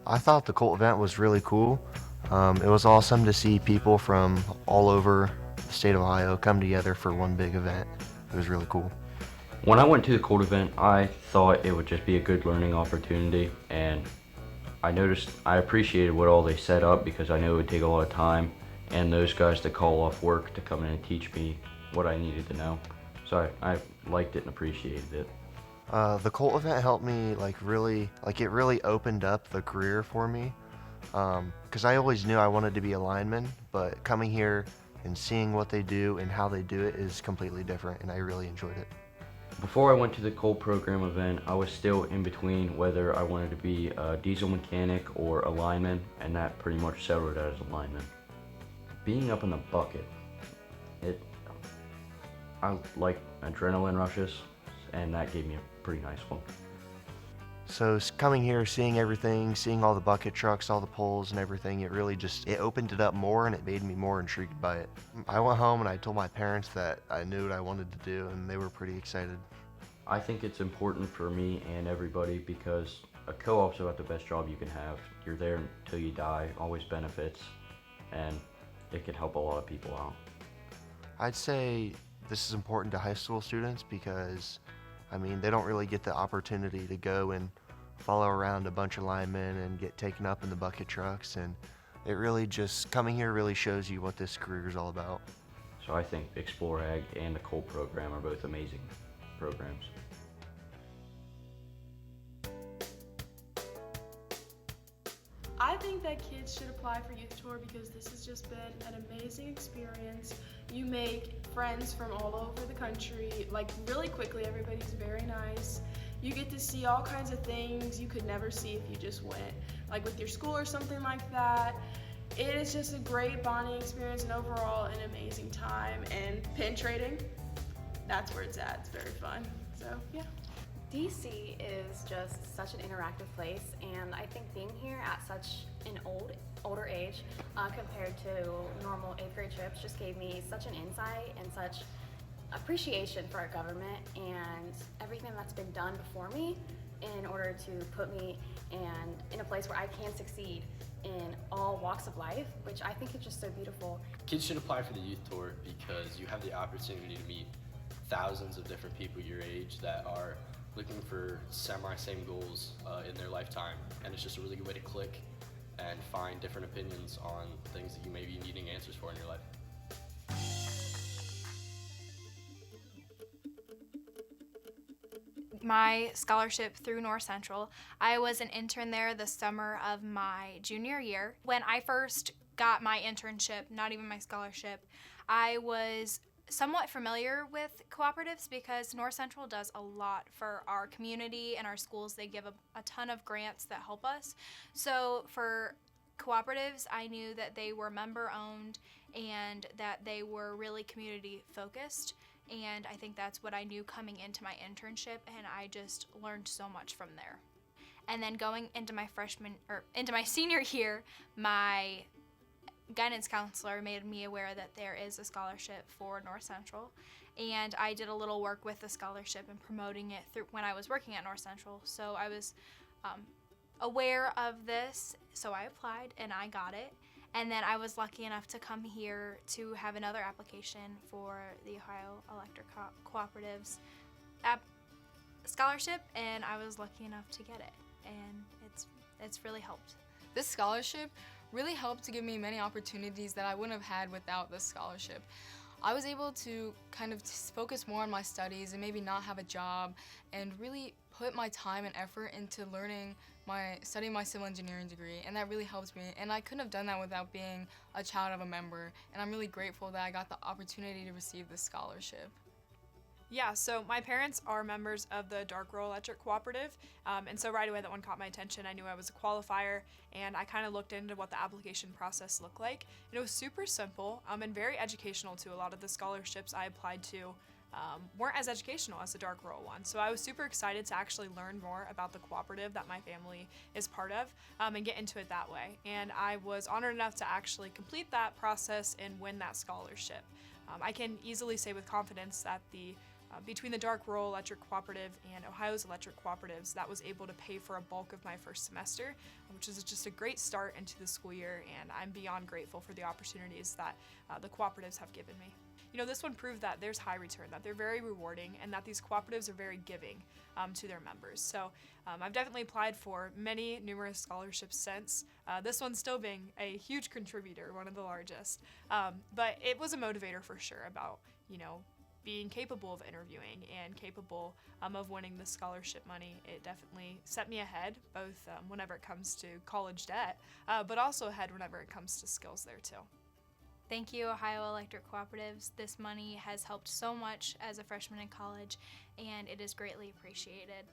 I thought the Colt event was really cool. It was awesome to see people from all over the state of Ohio come together for one big event. It was really cool. When I went to the Cold event, I thought it would just be a good learning opportunity, and I appreciated what all they set up because I knew it would take a lot of time and those guys to call off work to come in and teach me what I needed to know. So I liked it and appreciated it. The Colt event helped me it really opened up the career for me. Because I always knew I wanted to be a lineman, but coming here and seeing what they do and how they do it is completely different, and I really enjoyed it. Before I went to the Cold program event, I was still in between whether I wanted to be a diesel mechanic or a lineman, and that pretty much settled as a lineman. Being up in the bucket, it I like adrenaline rushes, and that gave me a pretty nice one. So coming here, seeing everything, seeing all the bucket trucks, all the poles and everything, it opened it up more and it made me more intrigued by it. I went home and I told my parents that I knew what I wanted to do and they were pretty excited. I think it's important for me and everybody because a co-op's about the best job you can have. You're there until you die, always benefits, and it can help a lot of people out. I'd say this is important to high school students because, they don't really get the opportunity to go and follow around a bunch of linemen and get taken up in the bucket trucks. And coming here really shows you what this career is all about. So I think Explore Ag and the Colt program are both amazing programs. I think that kids should apply for Youth Tour because this has just been an amazing experience. You make friends from all over the country, like really quickly. Everybody's very nice. You get to see all kinds of things you could never see if you just went, like with your school or something like that. It is just a great bonding experience and overall an amazing time. And pin trading, that's where it's at. It's very fun. So, yeah. DC is just such an interactive place, and I think being here at such an older age compared to normal 8th grade trips just gave me such an insight and such appreciation for our government and everything that's been done before me in order to put me in a place where I can succeed in all walks of life, which I think is just so beautiful. Kids should apply for the youth tour because you have the opportunity to meet thousands of different people your age that are looking for same goals in their lifetime, and it's just a really good way to click and find different opinions on things that you may be needing answers for in your life. My scholarship through North Central. I was an intern there the summer of my junior year. When I first got my internship, not even my scholarship, I was somewhat familiar with cooperatives because North Central does a lot for our community and our schools. They give a ton of grants that help us. So for cooperatives, I knew that they were member owned and that they were really community focused. And I think that's what I knew coming into my internship, and I just learned so much from there. And then going into my senior year, my guidance counselor made me aware that there is a scholarship for North Central, and I did a little work with the scholarship and promoting it through when I was working at North Central. So I was aware of this, so I applied and I got it. And then I was lucky enough to come here to have another application for the Ohio Electric Cooperatives scholarship, and I was lucky enough to get it, and it's really helped. This scholarship really helped to give me many opportunities that I wouldn't have had without this scholarship. I was able to kind of focus more on my studies and maybe not have a job and really put my time and effort into studying my civil engineering degree, and that really helped me. And I couldn't have done that without being a child of a member, and I'm really grateful that I got the opportunity to receive this scholarship. Yeah, so my parents are members of the Dark Rural Electric Cooperative, and so right away that one caught my attention. I knew I was a qualifier, and I kind of looked into what the application process looked like. And it was super simple and very educational too. A lot of the scholarships I applied to weren't as educational as the Dark Rural one. So I was super excited to actually learn more about the cooperative that my family is part of and get into it that way. And I was honored enough to actually complete that process and win that scholarship. I can easily say with confidence that the between the Dark Rural Electric Cooperative and Ohio's electric cooperatives, that was able to pay for a bulk of my first semester, which is just a great start into the school year, and I'm beyond grateful for the opportunities that the cooperatives have given me. You know, this one proved that there's high return, that they're very rewarding, and that these cooperatives are very giving to their members. So I've definitely applied for many numerous scholarships since, this one still being a huge contributor, one of the largest. But it was a motivator for sure about, you know, being capable of interviewing and capable of winning the scholarship money. It definitely set me ahead, both whenever it comes to college debt, but also ahead whenever it comes to skills there too. Thank you, Ohio Electric Cooperatives. This money has helped so much as a freshman in college, and it is greatly appreciated.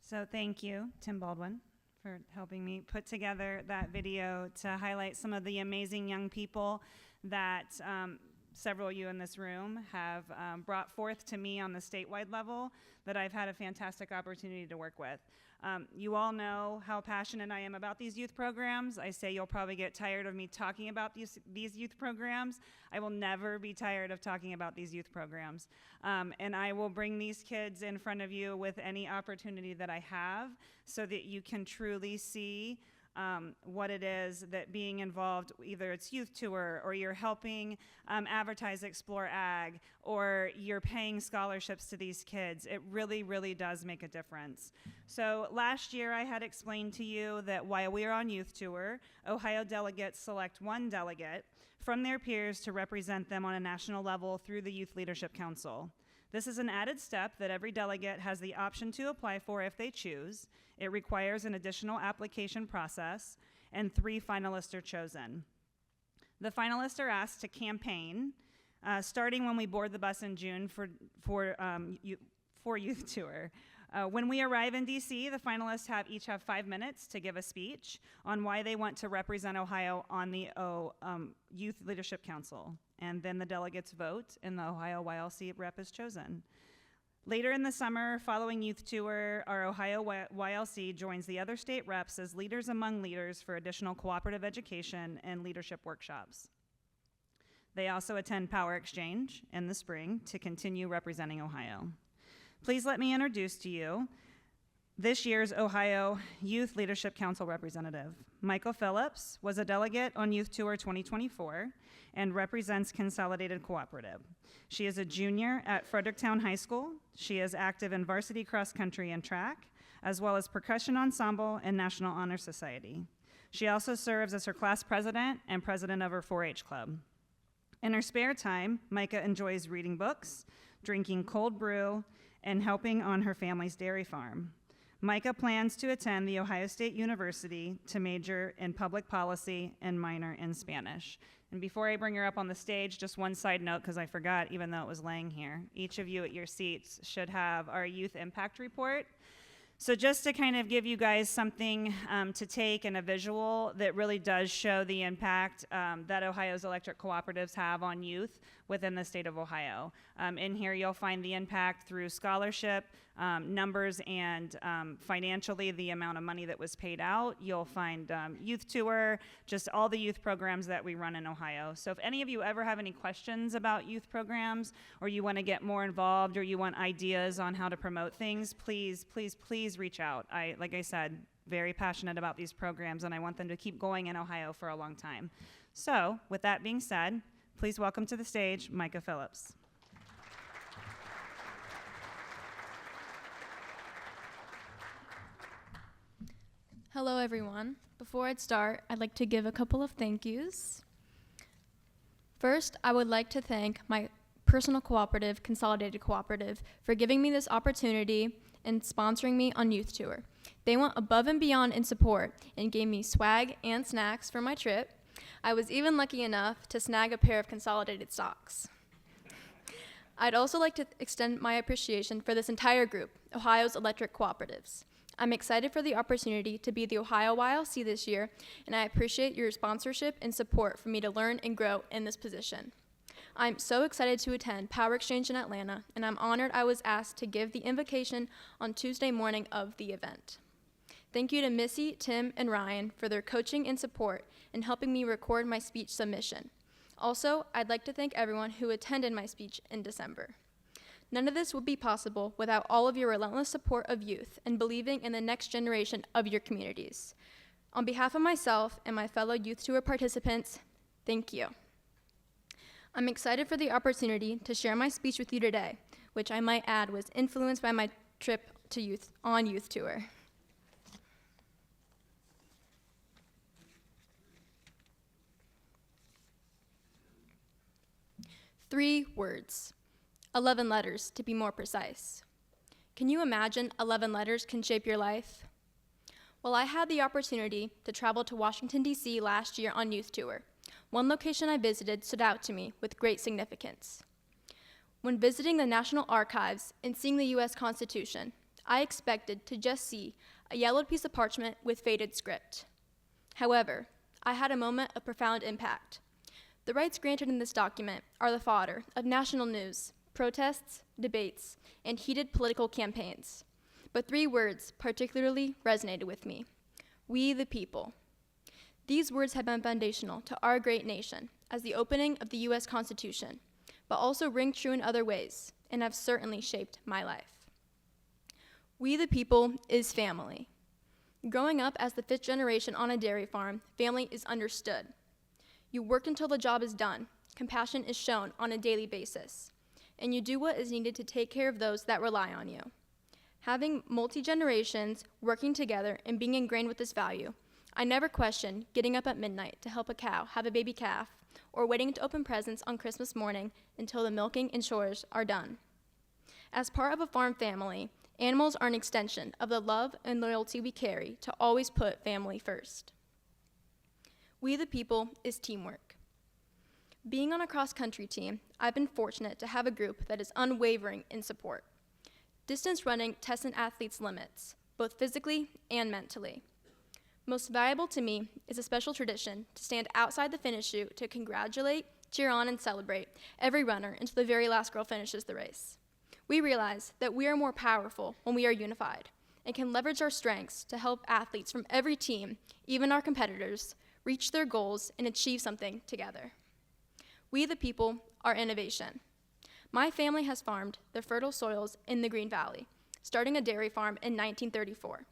So thank you, Tim Baldwin, for helping me put together that video to highlight some of the amazing young people that several of you in this room have brought forth to me on the statewide level that I've had a fantastic opportunity to work with. You all know how passionate I am about these youth programs. I say you'll probably get tired of me talking about these youth programs. I will never be tired of talking about these youth programs. And I will bring these kids in front of you with any opportunity that I have so that you can truly see what it is that being involved, either it's youth tour or you're helping advertise Explore Ag or you're paying scholarships to these kids. It really, really does make a difference. So last year I had explained to you that while we are on youth tour, Ohio delegates select one delegate from their peers to represent them on a national level through the Youth Leadership Council. This is an added step that every delegate has the option to apply for if they choose. It requires an additional application process, and 3 finalists are chosen. The finalists are asked to campaign, starting when we board the bus in June for youth tour. When we arrive in DC, the finalists each have 5 minutes to give a speech on why they want to represent Ohio on the Youth Leadership Council. And then the delegates vote, and the Ohio YLC rep is chosen. Later in the summer, following youth tour, our Ohio YLC joins the other state reps as leaders among leaders for additional cooperative education and leadership workshops. They also attend Power Exchange in the spring to continue representing Ohio. Please let me introduce to you this year's Ohio Youth Leadership Council representative. Micah Phillips was a delegate on Youth Tour 2024 and represents Consolidated Cooperative. She is a junior at Fredericktown High School. She is active in varsity cross country and track, as well as percussion ensemble and National Honor Society. She also serves as her class president and president of her 4-H club. In her spare time, Micah enjoys reading books, drinking cold brew, and helping on her family's dairy farm. Micah plans to attend The Ohio State University to major in public policy and minor in Spanish. And before I bring her up on the stage, just one side note, because I forgot, even though it was laying here. Each of you at your seats should have our youth impact report. So just to kind of give you guys something to take and a visual that really does show the impact that Ohio's electric cooperatives have on youth within the state of Ohio. In here you'll find the impact through scholarship, numbers, and financially the amount of money that was paid out. You'll find youth tour, just all the youth programs that we run in Ohio. So if any of you ever have any questions about youth programs, or you want to get more involved, or you want ideas on how to promote things, please, please, please reach out. Like I said, very passionate about these programs, and I want them to keep going in Ohio for a long time. So with that being said, please welcome to the stage Micah Phillips. Hello everyone. Before I start, I'd like to give a couple of thank yous. First, I would like to thank my personal cooperative, Consolidated Cooperative, for giving me this opportunity and sponsoring me on Youth Tour. They went above and beyond in support and gave me swag and snacks for my trip. I was even lucky enough to snag a pair of Consolidated socks. I'd also like to extend my appreciation for this entire group, Ohio's electric cooperatives. I'm excited for the opportunity to be the Ohio YLC this year, and I appreciate your sponsorship and support for me to learn and grow in this position. I'm so excited to attend Power Exchange in Atlanta, and I'm honored I was asked to give the invocation on Tuesday morning of the event. Thank you to Missy, Tim, and Ryan for their coaching and support in helping me record my speech submission. Also, I'd like to thank everyone who attended my speech in December. None of this would be possible without all of your relentless support of youth and believing in the next generation of your communities. On behalf of myself and my fellow Youth Tour participants, thank you. I'm excited for the opportunity to share my speech with you today, which I might add was influenced by my trip to Youth Tour. 3 words, 11 letters to be more precise. Can you imagine 11 letters can shape your life? Well, I had the opportunity to travel to Washington, D.C. last year on Youth Tour. One location I visited stood out to me with great significance. When visiting the National Archives and seeing the U.S. Constitution, I expected to just see a yellowed piece of parchment with faded script. However, I had a moment of profound impact. The rights granted in this document are the fodder of national news, protests, debates, and heated political campaigns. But 3 words particularly resonated with me: we the people. These words have been foundational to our great nation as the opening of the U.S. Constitution, but also ring true in other ways and have certainly shaped my life. We the people is family. Growing up as the 5th generation on a dairy farm, family is understood. You work until the job is done. Compassion is shown on a daily basis. And you do what is needed to take care of those that rely on you. Having multi-generations working together and being ingrained with this value, I never questioned getting up at midnight to help a cow have a baby calf or waiting to open presents on Christmas morning until the milking and chores are done. As part of a farm family, animals are an extension of the love and loyalty we carry to always put family first. We the people is teamwork. Being on a cross-country team, I've been fortunate to have a group that is unwavering in support. Distance running tests an athlete's limits, both physically and mentally. Most valuable to me is a special tradition to stand outside the finish chute to congratulate, cheer on, and celebrate every runner until the very last girl finishes the race. We realize that we are more powerful when we are unified and can leverage our strengths to help athletes from every team, even our competitors, reach their goals and achieve something together. We the people are innovation. My family has farmed the fertile soils in the Green Valley, starting a dairy farm in 1934.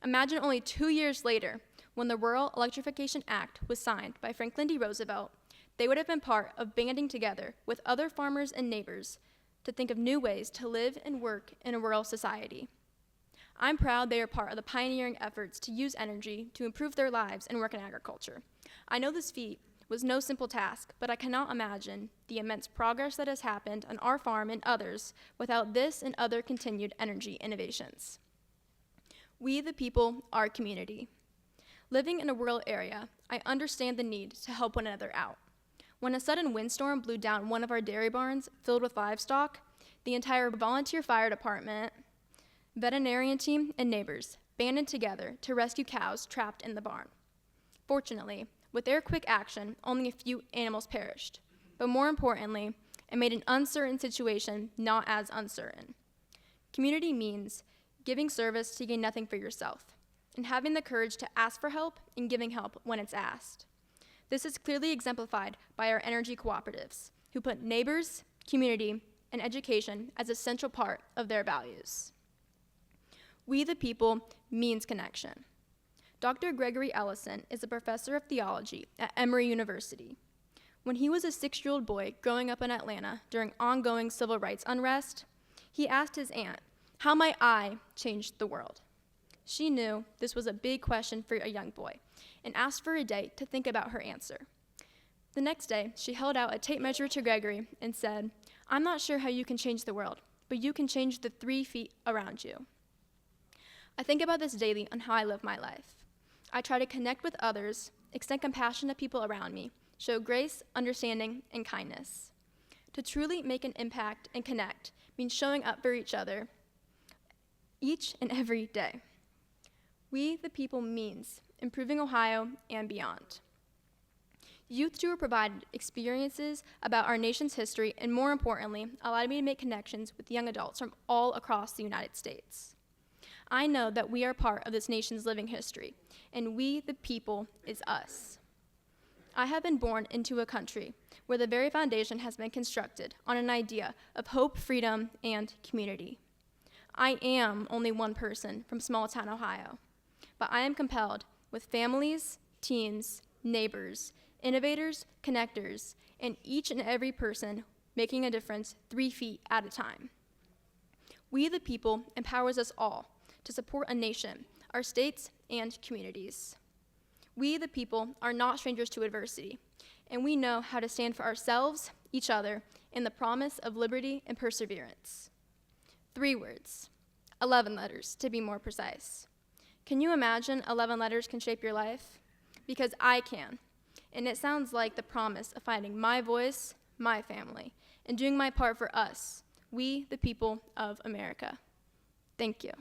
Imagine only 2 years later, when the Rural Electrification Act was signed by Franklin D. Roosevelt, they would have been part of banding together with other farmers and neighbors to think of new ways to live and work in a rural society. I'm proud they are part of the pioneering efforts to use energy to improve their lives and work in agriculture. I know this feat was no simple task, but I cannot imagine the immense progress that has happened on our farm and others without this and other continued energy innovations. We the people are community. Living in a rural area, I understand the need to help one another out. When a sudden windstorm blew down one of our dairy barns filled with livestock, the entire volunteer fire department, veterinarian team, and neighbors banded together to rescue cows trapped in the barn. Fortunately, with their quick action, only a few animals perished. But more importantly, it made an uncertain situation not as uncertain. Community means giving service to gain nothing for yourself, and having the courage to ask for help and giving help when it's asked. This is clearly exemplified by our energy cooperatives, who put neighbors, community, and education as a central part of their values. We the people means connection. Dr. Gregory Ellison is a professor of theology at Emory University. When he was a 6-year-old boy growing up in Atlanta during ongoing civil rights unrest, he asked his aunt, "How might I change the world?" She knew this was a big question for a young boy and asked for a day to think about her answer. The next day, she held out a tape measure to Gregory and said, "I'm not sure how you can change the world, but you can change the 3 feet around you." I think about this daily on how I live my life. I try to connect with others, extend compassion to people around me, show grace, understanding, and kindness. To truly make an impact and connect means showing up for each other each and every day. We the people means improving Ohio and beyond. Youth Tour provided experiences about our nation's history and, more importantly, allowed me to make connections with young adults from all across the United States. I know that we are part of this nation's living history, and we, the people, is us. I have been born into a country where the very foundation has been constructed on an idea of hope, freedom, and community. I am only one person from small town Ohio, but I am compelled with families, teams, neighbors, innovators, connectors, and each and every person making a difference 3 feet at a time. We the people empowers us all to support a nation, our states, and communities. We the people are not strangers to adversity, and we know how to stand for ourselves, each other, and the promise of liberty and perseverance. 3 words, 11 letters to be more precise. Can you imagine 11 letters can shape your life? Because I can, and it sounds like the promise of finding my voice, my family, and doing my part for us, we the people of America. Thank you.